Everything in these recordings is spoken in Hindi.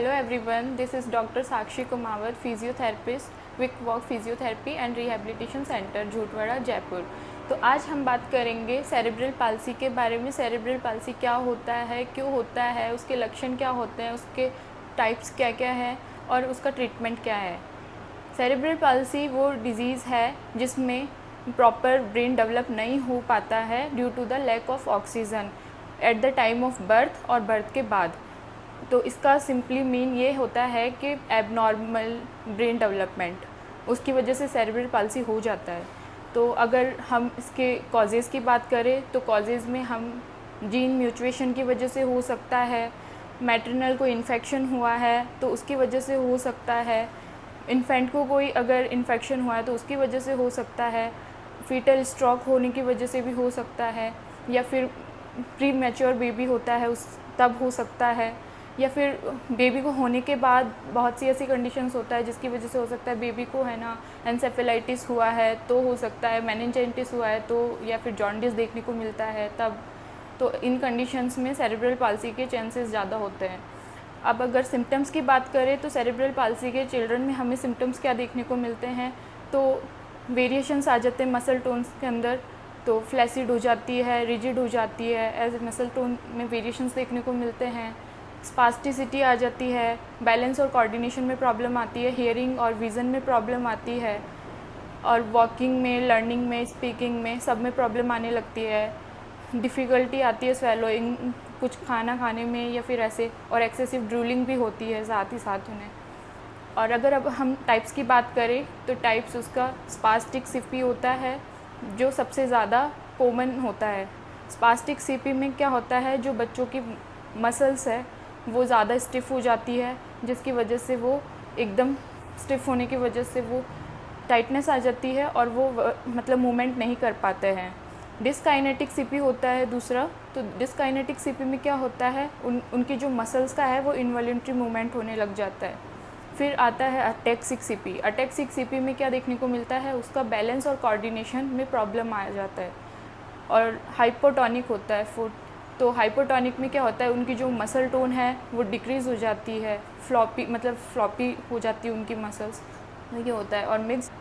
Hello everyone, this is Dr. Sakshi Kumawat, physiotherapist, Quick Walk Physiotherapy and Rehabilitation Center, झूटवाड़ा, Jaipur. तो आज हम बात करेंगे सेरेब्रल पाल्सी के बारे में। सेरेब्रल पाल्सी क्या होता है, क्यों होता है, उसके लक्षण क्या होते हैं, उसके टाइप्स क्या क्या हैं और उसका ट्रीटमेंट क्या है। सेरेब्रल पाल्सी वो डिज़ीज़ है जिसमें प्रॉपर ब्रेन डेवलप नहीं हो पाता है due to the lack of oxygen at the time of birth और बर्थ के बाद। तो इसका सिंपली मीन ये होता है कि एबनॉर्मल ब्रेन डेवलपमेंट, उसकी वजह से सेरेब्रल पाल्सी हो जाता है। तो अगर हम इसके कॉजेज़ की बात करें तो कॉजेज़ में हम जीन म्यूटेशन की वजह से हो सकता है, मैटरनल कोई इन्फेक्शन हुआ है तो उसकी वजह से हो सकता है, इन्फेंट को कोई अगर इन्फेक्शन हुआ है तो उसकी वजह से हो सकता है, फीटल स्ट्रोक होने की वजह से भी हो सकता है, या फिर प्री मैच्योर बेबी होता है उस तब हो सकता है, या फिर बेबी को होने के बाद बहुत सी ऐसी कंडीशंस होता है जिसकी वजह से हो सकता है बेबी को है ना एनसेफेलाइटिस हुआ है तो हो सकता है, मेनिंजाइटिस हुआ है तो, या फिर जॉन्डिस देखने को मिलता है तब। तो इन कंडीशंस में सेरेब्रल पाल्सी के चांसेस ज़्यादा होते हैं। अब अगर सिम्टम्स की बात करें तो सेरेब्रल पाल्सी के चिल्ड्रन में हमें सिम्टम्स क्या देखने को मिलते हैं, तो वेरिएशंस आ जाते हैं मसल टोन्स के अंदर। तो फ्लैसिड हो जाती है, रिजिड हो जाती है, एज मसल टोन में वेरिएशंस देखने को मिलते हैं। स्पास्टिसिटी आ जाती है, बैलेंस और कोऑर्डिनेशन में प्रॉब्लम आती है, हियरिंग और विज़न में प्रॉब्लम आती है, और वॉकिंग में, लर्निंग में, स्पीकिंग में, सब में प्रॉब्लम आने लगती है। डिफ़िकल्टी आती है स्वेलोइंग, कुछ खाना खाने में या फिर ऐसे, और एक्सेसिव ड्रूलिंग भी होती है साथ ही साथ उन्हें। और अगर अब हम टाइप्स की बात करें तो टाइप्स उसका स्पास्टिक सीपी होता है जो सबसे ज़्यादा कॉमन होता है। स्पास्टिक सीपी में क्या होता है, जो बच्चों की मसल्स है वो ज़्यादा स्टिफ़ हो जाती है, जिसकी वजह से वो एकदम स्टिफ़ होने की वजह से वो टाइटनेस आ जाती है और वो मतलब मूवमेंट नहीं कर पाते हैं। डिस्काइनेटिक सीपी होता है दूसरा। तो डिस्काइनेटिक सीपी में क्या होता है, उनकी जो मसल्स का है वो इनवॉल्यूंटरी मूवमेंट होने लग जाता है। फिर आता है अटैक्सिक सीपी। अटैक्सिक सीपी में क्या देखने को मिलता है, उसका बैलेंस और कोऑर्डिनेशन में प्रॉब्लम आ जाता है। और हाइपोटोनिक होता है फुट। तो हाइपोटोनिक में क्या होता है, उनकी जो मसल टोन है वो डिक्रीज़ हो जाती है, फ्लॉपी हो जाती है उनकी मसल्स, ये होता है। और मिक्स,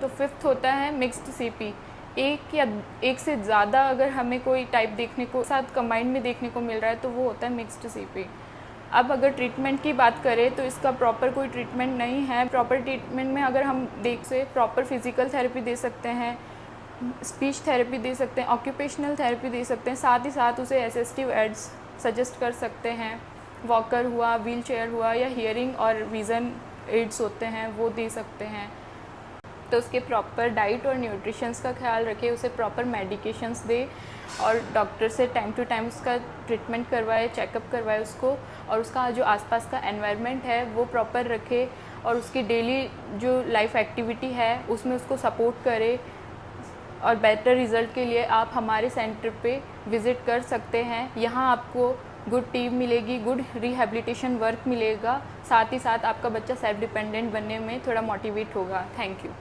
तो फिफ्थ होता है मिक्स्ड सीपी। एक से ज़्यादा अगर हमें कोई टाइप देखने को साथ कंबाइंड में देखने को मिल रहा है तो वो होता है मिक्स्ड सीपी। अब अगर ट्रीटमेंट की बात करें तो इसका प्रॉपर कोई ट्रीटमेंट नहीं है। प्रॉपर ट्रीटमेंट में अगर हम प्रॉपर फिजिकल थेरेपी दे सकते हैं, स्पीच थेरेपी दे सकते हैं, ऑक्यूपेशनल थेरेपी दे सकते हैं, साथ ही साथ उसे असिस्टिव एड्स सजेस्ट कर सकते हैं। वॉकर हुआ, व्हील चेयर हुआ, या हियरिंग और विज़न एड्स होते हैं वो दे सकते हैं। तो उसके प्रॉपर डाइट और न्यूट्रिशंस का ख्याल रखें, उसे प्रॉपर मेडिकेशंस दे और डॉक्टर से टाइम टू टाइम उसका ट्रीटमेंट करवाए, चेकअप करवाए उसको, और उसका जो आसपास का एनवायरनमेंट है वो प्रॉपर रखे, और उसकी डेली जो लाइफ एक्टिविटी है उसमें उसको सपोर्ट करे। और बेटर रिज़ल्ट के लिए आप हमारे सेंटर पे विज़िट कर सकते हैं। यहाँ आपको गुड टीम मिलेगी, गुड रिहैबिलिटेशन वर्क मिलेगा, साथ ही साथ आपका बच्चा सेल्फ डिपेंडेंट बनने में थोड़ा मोटिवेट होगा। Thank you.